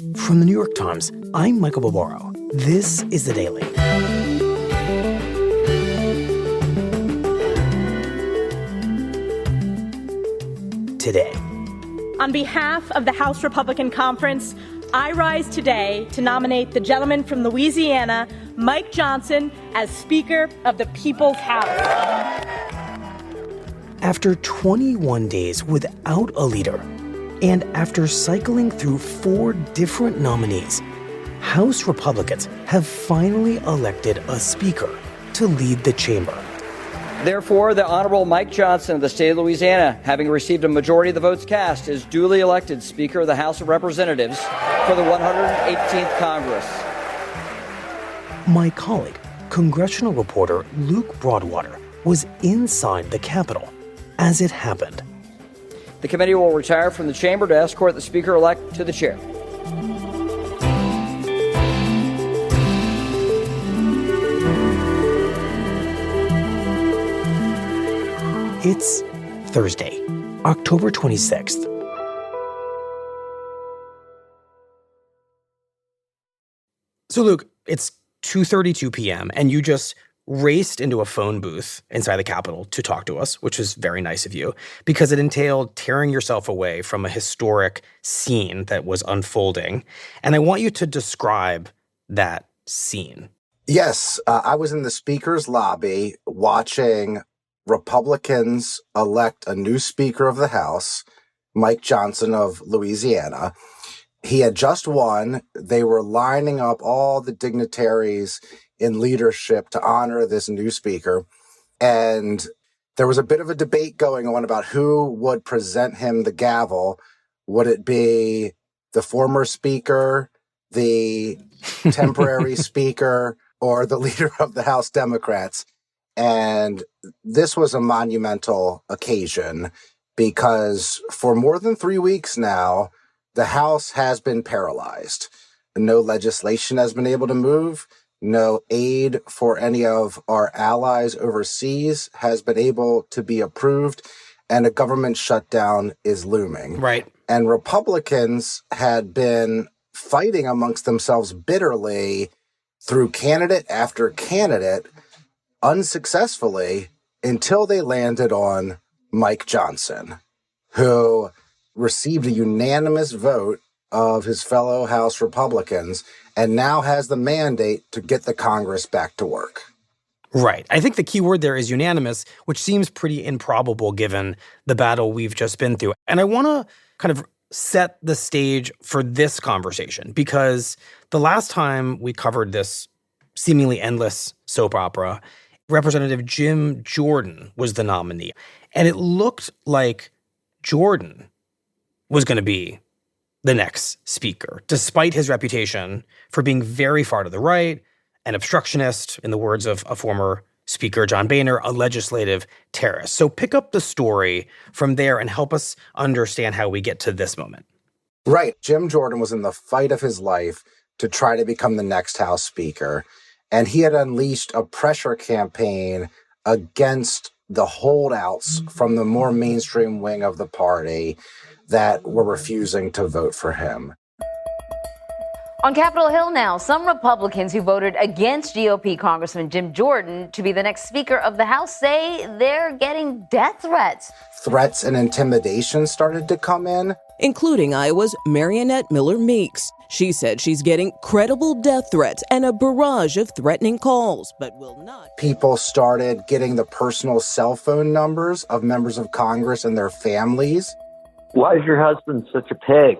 From the New York Times, I'm Michael Barbaro. This is The Daily. Today, on behalf of the House Republican Conference, I rise today to nominate the gentleman from Louisiana, Mike Johnson, as Speaker of the People's House. After 21 days without a leader, and after cycling through 4 different nominees, House Republicans have finally elected a speaker to lead the chamber. Therefore, the Honorable Mike Johnson of the state of Louisiana, having received a majority of the votes cast, is duly elected Speaker of the House of Representatives for the 118th Congress. My colleague, congressional reporter Luke Broadwater, was inside the Capitol as it happened. The committee will retire from the chamber to escort the Speaker-elect to the chair. It's Thursday, October 26th. So, Luke, it's 2:32 p.m., and you just raced into a phone booth inside the Capitol to talk to us, which was very nice of you, because it entailed tearing yourself away from a historic scene that was unfolding. And I want you to describe that scene. Yes, I was in the Speaker's lobby watching Republicans elect a new Speaker of the House, Mike Johnson of Louisiana. He had just won. They were lining up all the dignitaries in leadership to honor this new speaker. And there was a bit of a debate going on about who would present him the gavel. Would it be the former speaker, the temporary speaker, or the leader of the House Democrats? And this was a monumental occasion because for more than 3 weeks now, the House has been paralyzed. No legislation has been able to move. No aid for any of our allies overseas has been able to be approved, and a government shutdown is looming. Right. And Republicans had been fighting amongst themselves bitterly through candidate after candidate, unsuccessfully, until they landed on Mike Johnson, who received a unanimous vote of his fellow House Republicans and now has the mandate to get the Congress back to work. Right. I think the key word there is unanimous, which seems pretty improbable given the battle we've just been through. And I want to kind of set the stage for this conversation because the last time we covered this seemingly endless soap opera, Representative Jim Jordan was the nominee. And it looked like Jordan was going to be the next speaker, despite his reputation for being very far to the right, an obstructionist, in the words of a former speaker, John Boehner, a legislative terrorist. So pick up the story from there and help us understand how we get to this moment. Right. Jim Jordan was in the fight of his life to try to become the next House Speaker. And he had unleashed a pressure campaign against the holdouts from the more mainstream wing of the party that were refusing to vote for him. On Capitol Hill now, some Republicans who voted against GOP Congressman Jim Jordan to be the next Speaker of the House say they're getting death threats. Threats and intimidation started to come in, including Iowa's Marionette Miller Meeks. She said she's getting credible death threats and a barrage of threatening calls, but will not. People started getting the personal cell phone numbers of members of Congress and their families. Why is your husband such a pig?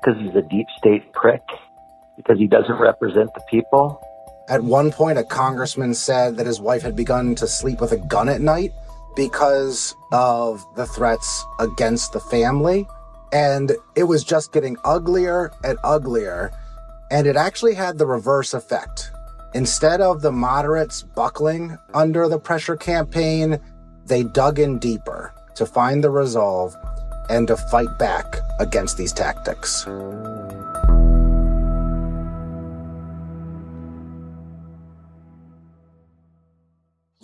Because he's a deep state prick? Because he doesn't represent the people? At one point, a congressman said that his wife had begun to sleep with a gun at night because of the threats against the family. And it was just getting uglier and uglier. And it actually had the reverse effect. Instead of the moderates buckling under the pressure campaign, they dug in deeper to find the resolve and to fight back against these tactics.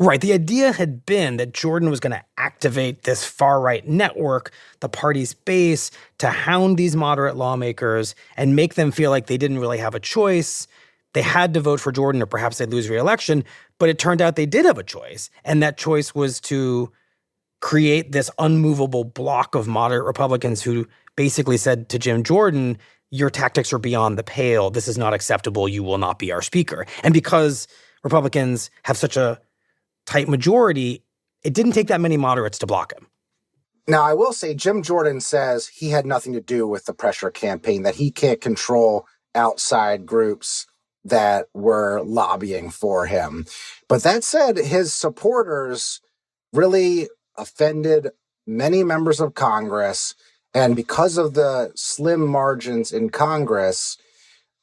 Right. The idea had been that Jordan was going to activate this far-right network, the party's base, to hound these moderate lawmakers and make them feel like they didn't really have a choice. They had to vote for Jordan or perhaps they'd lose re-election. But it turned out they did have a choice. And that choice was to create this unmovable block of moderate Republicans who basically said to Jim Jordan, your tactics are beyond the pale. This is not acceptable. You will not be our speaker. And because Republicans have such a tight majority, it didn't take that many moderates to block him. Now, I will say Jim Jordan says he had nothing to do with the pressure campaign, that he can't control outside groups that were lobbying for him. But that said, his supporters really offended many members of Congress. And because of the slim margins in Congress,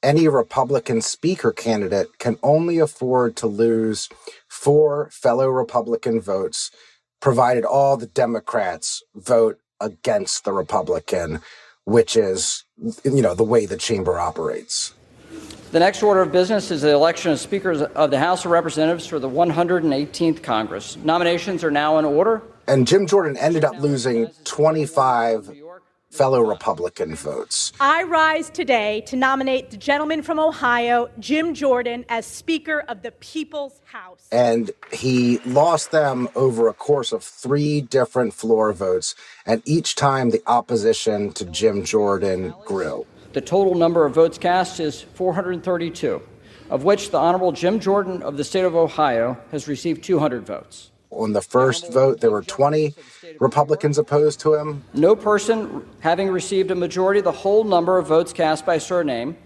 any Republican speaker candidate can only afford to lose 4 fellow Republican votes, provided all the Democrats vote against the Republican, which is, the way the chamber operates. The next order of business is the election of speakers of the House of Representatives for the 118th Congress. Nominations are now in order. And Jim Jordan ended up losing 25 fellow Republican votes. I rise today to nominate the gentleman from Ohio, Jim Jordan, as Speaker of the People's House. And he lost them over a course of 3 different floor votes. And each time the opposition to Jim Jordan grew. The total number of votes cast is 432, of which the Honorable Jim Jordan of the state of Ohio has received 200 votes. On the first vote, there were 20 Republicans opposed to him. No person having received a majority of the whole number of votes cast by surname,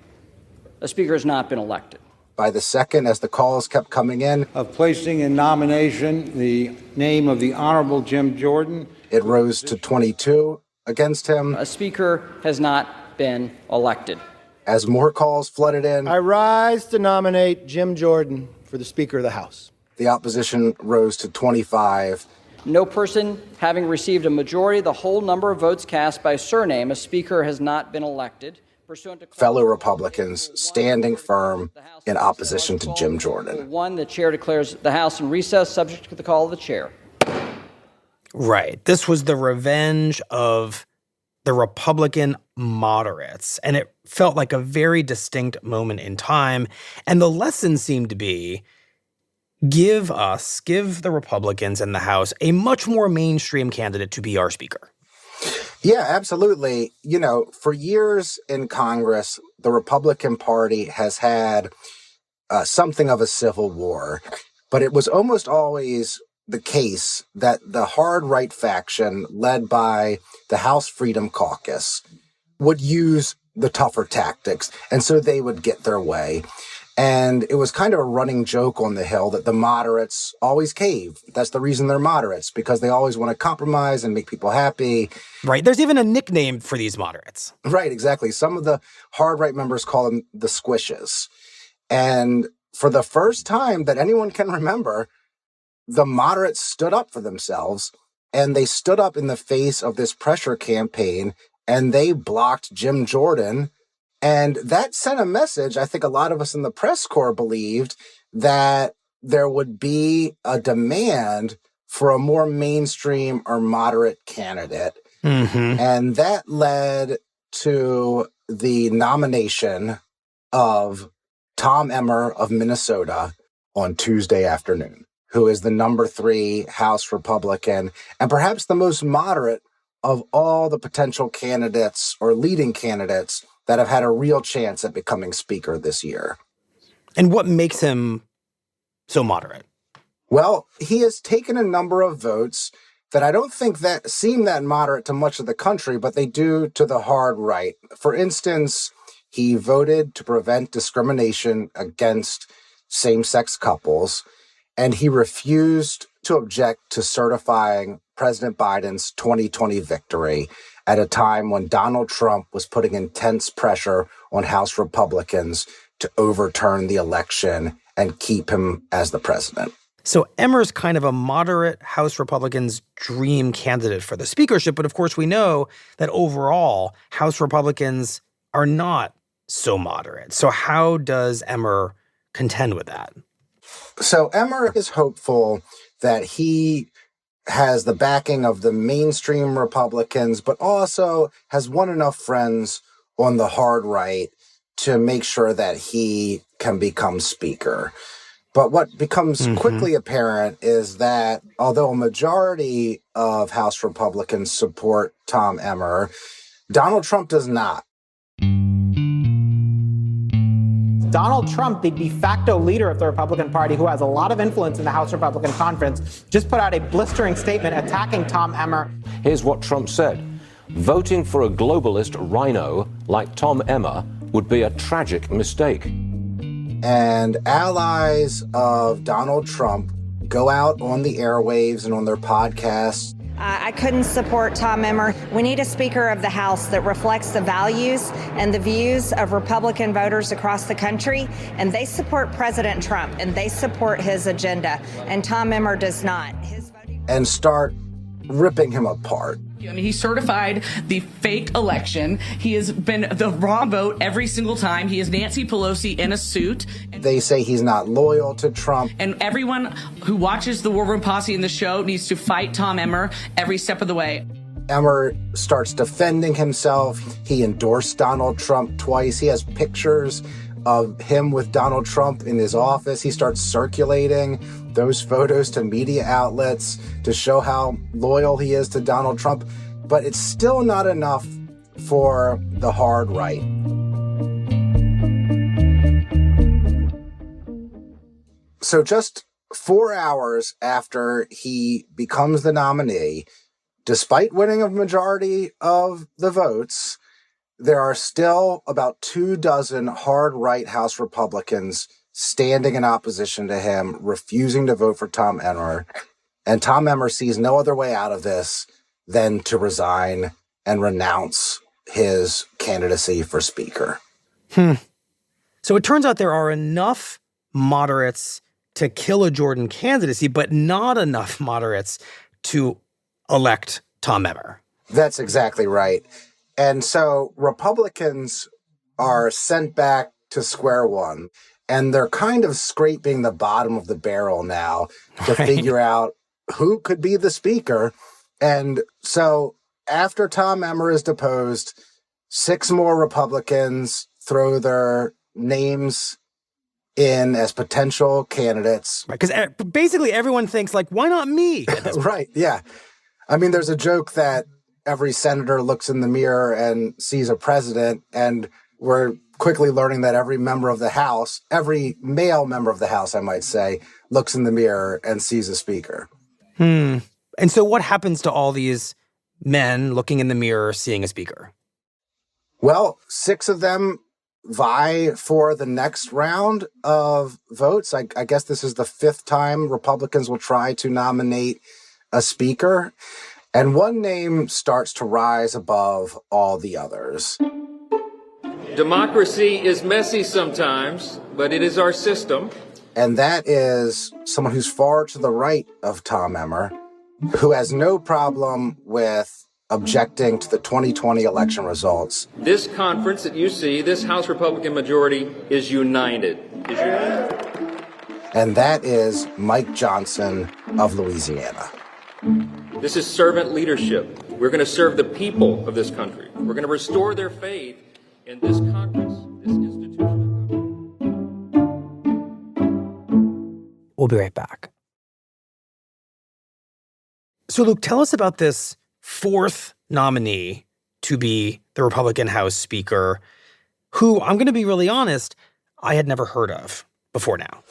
a speaker has not been elected. By the second, as the calls kept coming in, of placing in nomination the name of the Honorable Jim Jordan, it rose to 22 against him. A speaker has not been elected. As more calls flooded in, I rise to nominate Jim Jordan for the Speaker of the House. The opposition rose to 25. No person having received a majority of the whole number of votes cast by surname, a speaker has not been elected. Pursuant to fellow Republicans standing firm in opposition to Jim Jordan. 1, the chair declares the House in recess, subject to the call of the chair. Right. This was the revenge of the Republican moderates, and it felt like a very distinct moment in time. And the lesson seemed to be, give the Republicans in the House a much more mainstream candidate to be our speaker. Yeah, absolutely. For years in Congress, the Republican Party has had something of a civil war, but it was almost always the case that the hard right faction led by the House Freedom Caucus would use the tougher tactics, and so they would get their way. And it was kind of a running joke on the Hill that the moderates always cave. That's the reason they're moderates, because they always want to compromise and make people happy. Right. There's even a nickname for these moderates. Right, exactly. Some of the hard right members call them the squishes. And for the first time that anyone can remember, the moderates stood up for themselves, and they stood up in the face of this pressure campaign, and they blocked Jim Jordan. And that sent a message. I think a lot of us in the press corps believed that there would be a demand for a more mainstream or moderate candidate. Mm-hmm. And that led to the nomination of Tom Emmer of Minnesota on Tuesday afternoon, who is the number 3 House Republican and perhaps the most moderate of all the potential candidates or leading candidates that have had a real chance at becoming speaker this year. And what makes him so moderate? Well, he has taken a number of votes that I don't think that seem that moderate to much of the country, but they do to the hard right. For instance, he voted to prevent discrimination against same-sex couples, and he refused to object to certifying President Biden's 2020 victory at a time when Donald Trump was putting intense pressure on House Republicans to overturn the election and keep him as the president. So Emmer's kind of a moderate House Republicans' dream candidate for the speakership, but of course we know that overall House Republicans are not so moderate. So how does Emmer contend with that? So Emmer is hopeful that he has the backing of the mainstream Republicans, but also has won enough friends on the hard right to make sure that he can become speaker. But what becomes quickly apparent is that although a majority of House Republicans support Tom Emmer, Donald Trump does not. Donald Trump, the de facto leader of the Republican Party, who has a lot of influence in the House Republican Conference, just put out a blistering statement attacking Tom Emmer. Here's what Trump said. Voting for a globalist rhino like Tom Emmer would be a tragic mistake. And allies of Donald Trump go out on the airwaves and on their podcasts. I couldn't support Tom Emmer. We need a Speaker of the House that reflects the values and the views of Republican voters across the country, and they support President Trump, and they support his agenda, and Tom Emmer does not. And start ripping him apart. I mean, he certified the fake election. He has been the wrong vote every single time. He is Nancy Pelosi in a suit. They say he's not loyal to Trump. And everyone who watches the War Room Posse in the show needs to fight Tom Emmer every step of the way. Emmer starts defending himself. He endorsed Donald Trump twice. He has pictures of him with Donald Trump in his office. He starts circulating those photos to media outlets to show how loyal he is to Donald Trump. But it's still not enough for the hard right. So just 4 hours after he becomes the nominee, despite winning a majority of the votes, there are still about 24 hard right House Republicans standing in opposition to him, refusing to vote for Tom Emmer. And Tom Emmer sees no other way out of this than to resign and renounce his candidacy for Speaker. So it turns out there are enough moderates to kill a Jordan candidacy, but not enough moderates to elect Tom Emmer. That's exactly right. And so Republicans are sent back to square one, and they're kind of scraping the bottom of the barrel now to figure out who could be the speaker. And so after Tom Emmer is deposed, 6 more Republicans throw their names in as potential candidates. Because basically everyone thinks, like, why not me? Right, yeah. I mean, there's a joke that every senator looks in the mirror and sees a president, and we're quickly learning that every member of the House, every male member of the House, I might say, looks in the mirror and sees a speaker. And so what happens to all these men looking in the mirror, seeing a speaker? Well, 6 of them vie for the next round of votes. I guess this is the 5th time Republicans will try to nominate a speaker. And one name starts to rise above all the others. Democracy is messy sometimes, but it is our system. And that is someone who's far to the right of Tom Emmer, who has no problem with objecting to the 2020 election results. This conference that you see, this House Republican majority, is united. And that is Mike Johnson of Louisiana. This is servant leadership. We're going to serve the people of this country. We're going to restore their faith in this Congress, this institution. We'll be right back. So, Luke, tell us about this 4th nominee to be the Republican House Speaker, who, I'm going to be really honest, I had never heard of before now.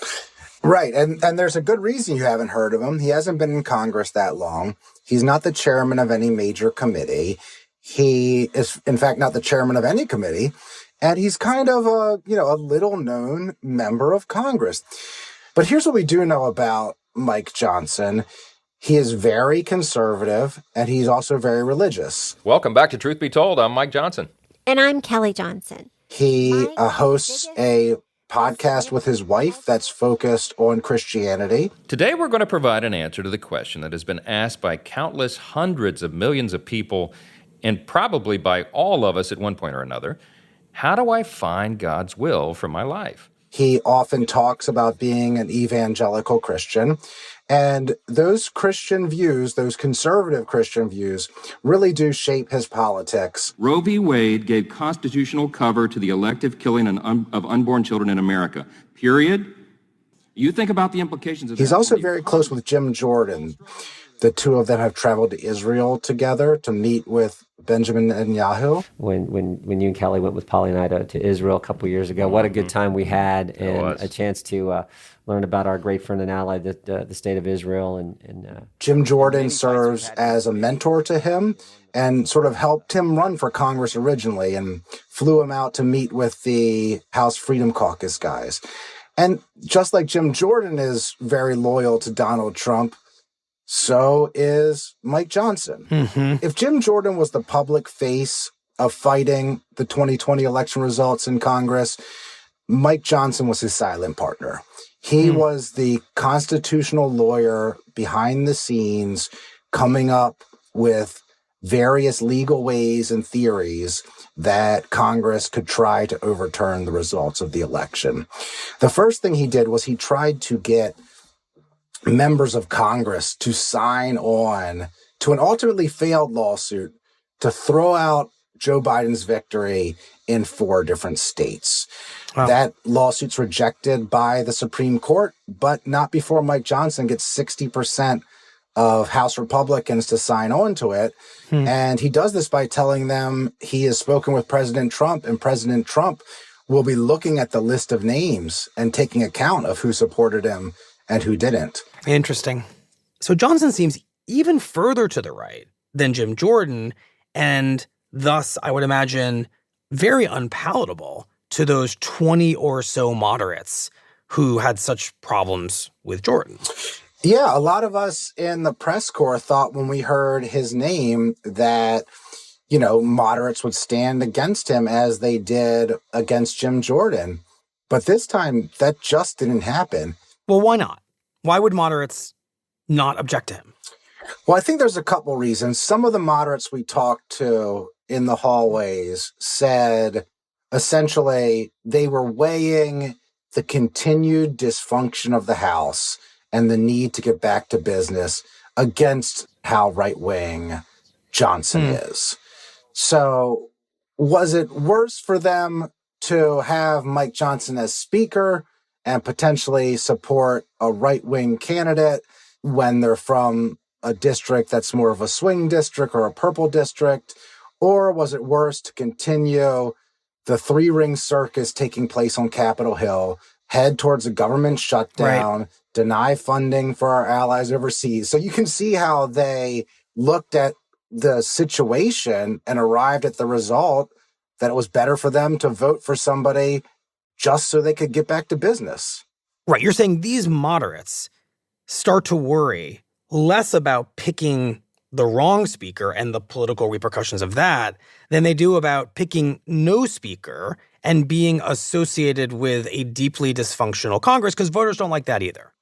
Right. And there's a good reason you haven't heard of him. He hasn't been in Congress that long. He's not the chairman of any major committee. He is, in fact, not the chairman of any committee. And he's kind of a little known member of Congress. But here's what we do know about Mike Johnson. He is very conservative, and he's also very religious. Welcome back to Truth Be Told. I'm Mike Johnson. And I'm Kelly Johnson. He hosts a podcast with his wife that's focused on Christianity. Today we're going to provide an answer to the question that has been asked by countless hundreds of millions of people, and probably by all of us at one point or another. How do I find God's will for my life? He often talks about being an evangelical Christian. And those Christian views, those conservative Christian views, really do shape his politics. Roe v. Wade gave constitutional cover to the elective killing of unborn children in America. Period. You think about the implications of that. He's also very close with Jim Jordan. The two of them have traveled to Israel together to meet with Benjamin Netanyahu. When you and Kelly went with Polly and I to Israel a couple years ago, what a good time we had, and a chance to learn about our great friend and ally, the state of Israel. And Jim Jordan serves as a mentor to him and sort of helped him run for Congress originally and flew him out to meet with the House Freedom Caucus guys. And just like Jim Jordan is very loyal to Donald Trump, so is Mike Johnson. If Jim Jordan was the public face of fighting the 2020 election results in Congress, Mike Johnson was his silent partner. He was the constitutional lawyer behind the scenes, coming up with various legal ways and theories that Congress could try to overturn the results of the election. The first thing he did was he tried to get members of Congress to sign on to an ultimately failed lawsuit to throw out Joe Biden's victory in 4 different states. Wow. That lawsuit's rejected by the Supreme Court, but not before Mike Johnson gets 60% of House Republicans to sign on to it. And he does this by telling them he has spoken with President Trump, and President Trump will be looking at the list of names and taking account of who supported him and who didn't. Interesting. So Johnson seems even further to the right than Jim Jordan, and thus, I would imagine, very unpalatable to those 20 or so moderates who had such problems with Jordan. Yeah, a lot of us in the press corps thought when we heard his name that, you know, moderates would stand against him as they did against Jim Jordan. But this time, that just didn't happen. Well, why not? Why would moderates not object to him? Well, I think there's a couple reasons. Some of the moderates we talked to in the hallways said, essentially, they were weighing the continued dysfunction of the House and the need to get back to business against how right-wing Johnson is. So was it worse for them to have Mike Johnson as speaker and potentially support a right-wing candidate when they're from a district that's more of a swing district or a purple district? Or was it worse to continue the 3-ring circus taking place on Capitol Hill, head towards a government shutdown, deny funding for our allies overseas? So you can see how they looked at the situation and arrived at the result that it was better for them to vote for somebody just so they could get back to business. Right. You're saying these moderates start to worry less about picking the wrong speaker and the political repercussions of that than they do about picking no speaker and being associated with a deeply dysfunctional Congress, because voters don't like that either.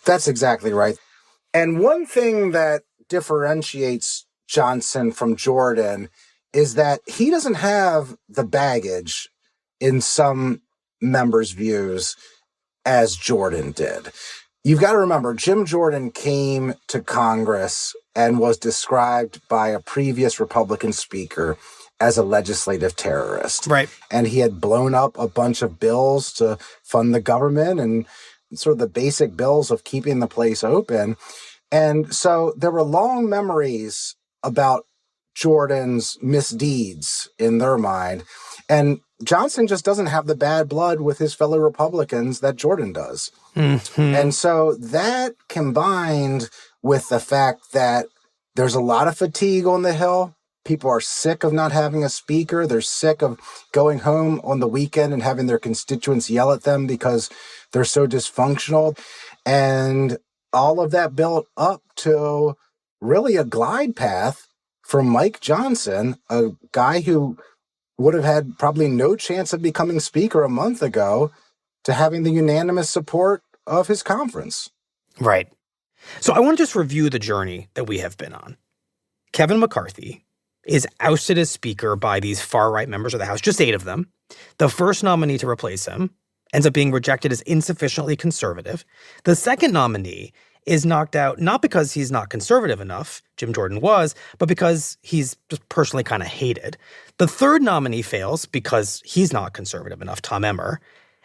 That's exactly right. And one thing that differentiates Johnson from Jordan is that he doesn't have the baggage in some members' views as Jordan did. You've got to remember, Jim Jordan came to Congress and was described by a previous Republican speaker as a legislative terrorist. Right. And he had blown up a bunch of bills to fund the government and sort of the basic bills of keeping the place open. And so there were long memories about Jordan's misdeeds in their mind. And Johnson just doesn't have the bad blood with his fellow Republicans that Jordan does. And so that combined with the fact that there's a lot of fatigue on the Hill. People are sick of not having a speaker. They're sick of going home on the weekend and having their constituents yell at them because they're so dysfunctional. And all of that built up to really a glide path for Mike Johnson, a guy who would have had probably no chance of becoming speaker a month ago, to having the unanimous support of his conference. Right. So I want to just review the journey that we have been on. Kevin McCarthy is ousted as speaker by these far-right members of the House, just 8 of them. The first nominee to replace him, ends up being rejected as insufficiently conservative. The second nominee is knocked out not because he's not conservative enough, Jim Jordan was, but because he's just personally kind of hated. The third nominee fails because he's not conservative enough, Tom Emmer.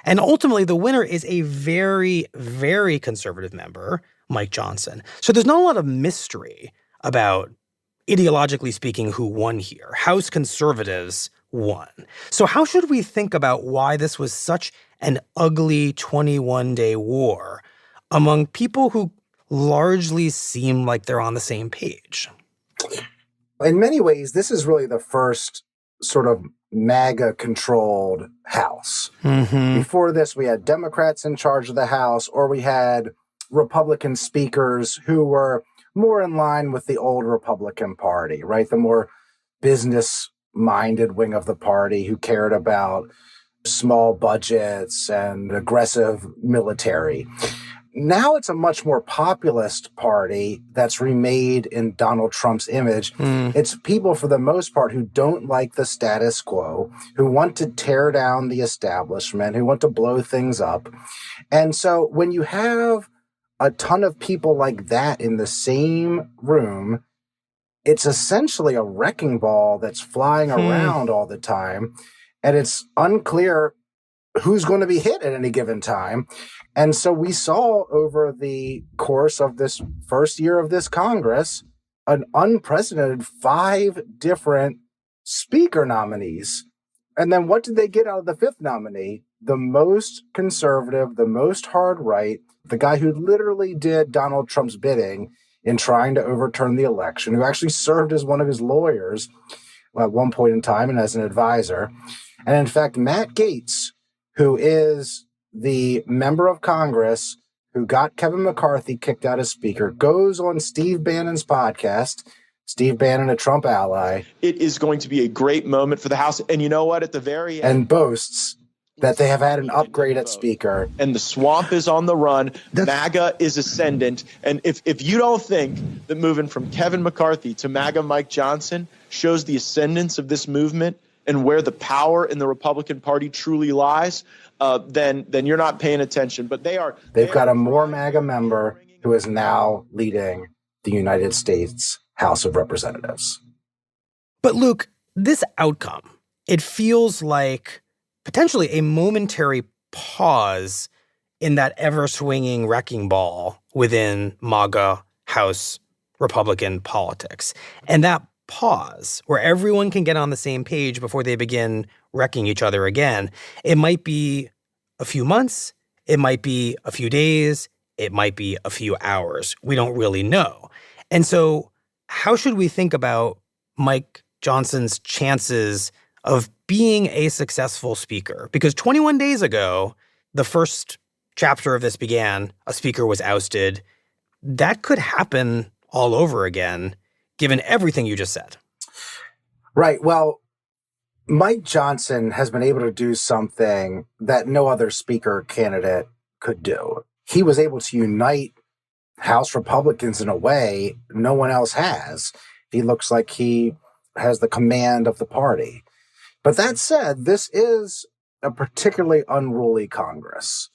And ultimately, the winner is a very, very conservative member, Mike Johnson. So there's not a lot of mystery about, ideologically speaking, who won here. House conservatives won. So how should we think about why this was such an ugly 21-day war among people who largely seem like they're on the same page? In many ways, this is really the first sort of Maga-controlled House. Mm-hmm. Before this, we had Democrats in charge of the House, or we had Republican speakers who were more in line with the old Republican Party, right? The more business-minded wing of the party who cared about small budgets and aggressive military. Now it's a much more populist party that's remade in Donald Trump's image. It's people, for the most part, who don't like the status quo, who want to tear down the establishment, who want to blow things up. And so when you have a ton of people like that in the same room, it's essentially a wrecking ball that's flying around all the time. And it's unclear who's going to be hit at any given time. And so we saw over the course of this first year of this Congress, an unprecedented 5 different speaker nominees. And then what did they get out of the fifth nominee? The most conservative, the most hard right, the guy who literally did Donald Trump's bidding in trying to overturn the election, who actually served as one of his lawyers at one point in time and as an advisor. And in fact, Matt Gaetz, who is the member of Congress who got Kevin McCarthy kicked out as speaker, goes on Steve Bannon's podcast, Steve Bannon, a Trump ally. It is going to be a great moment for the House. And you know what? At the very end. And boasts that they have had an upgrade at speaker. And the swamp is on the run. MAGA is ascendant. And if you don't think that moving from Kevin McCarthy to MAGA Mike Johnson shows the ascendance of this movement and where the power in the Republican Party truly lies, then you're not paying attention. But they've got a more MAGA member who is now leading the United States House of Representatives. But Luke, this outcome, it feels like potentially a momentary pause in that ever-swinging wrecking ball within MAGA House Republican politics. And that pause, where everyone can get on the same page before they begin wrecking each other again, it might be a few months, it might be a few days, it might be a few hours. We don't really know. And so how should we think about Mike Johnson's chances of being a successful speaker? Because 21 days ago, the first chapter of this began, a speaker was ousted. That could happen all over again, given everything you just said. Right. Well, Mike Johnson has been able to do something that no other speaker candidate could do. He was able to unite House Republicans in a way no one else has. He looks like he has the command of the party. But that said, this is a particularly unruly Congress.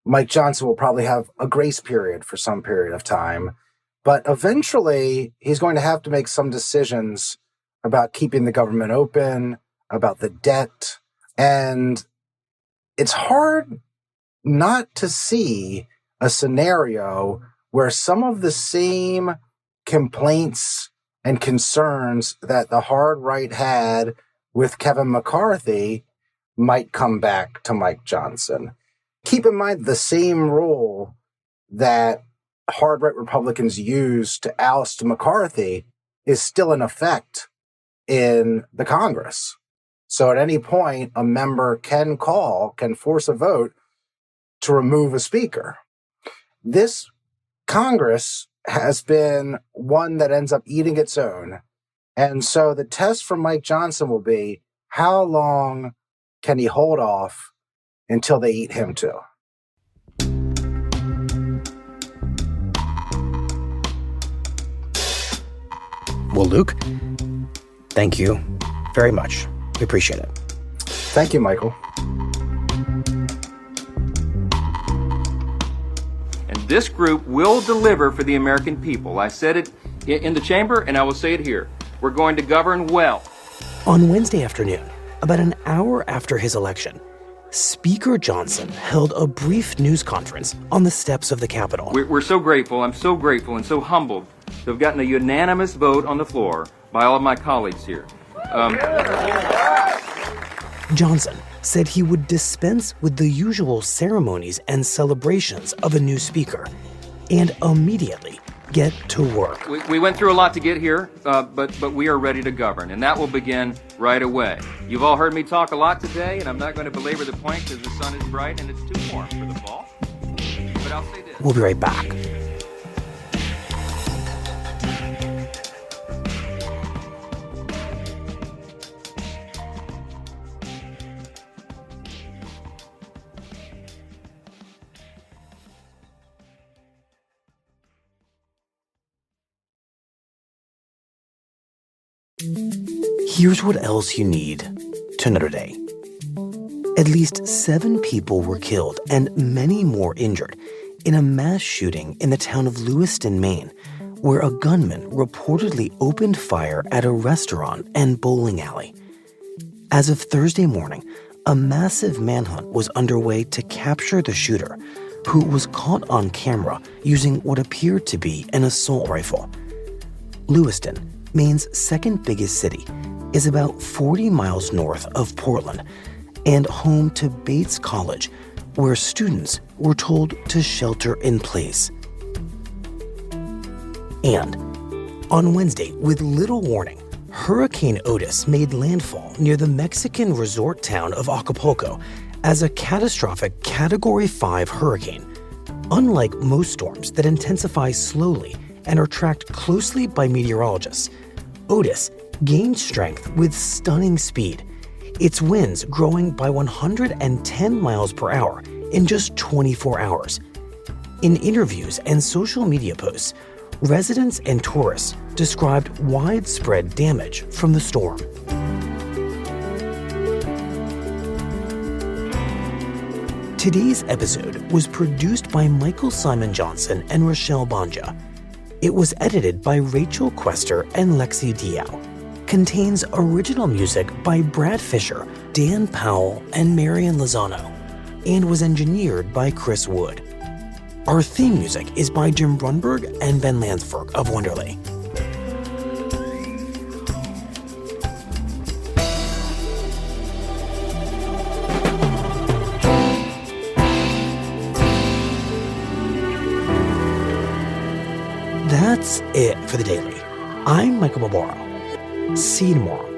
Mike Johnson will probably have a grace period for some period of time, but eventually he's going to have to make some decisions about keeping the government open, about the debt. And it's hard not to see a scenario where some of the same complaints and concerns that the hard right had with Kevin McCarthy might come back to Mike Johnson. Keep in mind the same role that hard right Republicans used to oust McCarthy is still in effect in the Congress. So at any point, a member can force a vote to remove a speaker. This Congress has been one that ends up eating its own. And so the test for Mike Johnson will be, how long can he hold off until they eat him too? Well, Luke, thank you very much. We appreciate it. Thank you, Michael. This group will deliver for the American people. I said it in the chamber, and I will say it here. We're going to govern well. On Wednesday afternoon, about an hour after his election, Speaker Johnson held a brief news conference on the steps of the Capitol. We're so grateful. I'm so grateful and so humbled to have gotten a unanimous vote on the floor by all of my colleagues here. Johnson said he would dispense with the usual ceremonies and celebrations of a new speaker and immediately get to work. We went through a lot to get here, but we are ready to govern, and that will begin right away. You've all heard me talk a lot today, and I'm not going to belabor the point because the sun is bright and it's too warm for the fall. But I'll say this. We'll be right back. Here's what else you need to know today. At least 7 people were killed and many more injured in a mass shooting in the town of Lewiston, Maine, where a gunman reportedly opened fire at a restaurant and bowling alley. As of Thursday morning, a massive manhunt was underway to capture the shooter, who was caught on camera using what appeared to be an assault rifle. Lewiston, Maine's second biggest city, is about 40 miles north of Portland and home to Bates College, where students were told to shelter in place. And on Wednesday, with little warning, Hurricane Otis made landfall near the Mexican resort town of Acapulco as a catastrophic Category 5 hurricane. Unlike most storms that intensify slowly and are tracked closely by meteorologists, Otis gained strength with stunning speed, its winds growing by 110 miles per hour in just 24 hours. In interviews and social media posts, residents and tourists described widespread damage from the storm. Today's episode was produced by Michael Simon Johnson and Rochelle Banja. It was edited by Rachel Quester and Lexi Diao. Contains original music by Brad Fisher, Dan Powell, and Marian Lozano, and was engineered by Chris Wood. Our theme music is by Jim Brunberg and Ben Lansford of Wonderly. That's it for the Daily. I'm Michael Barbaro. See you tomorrow.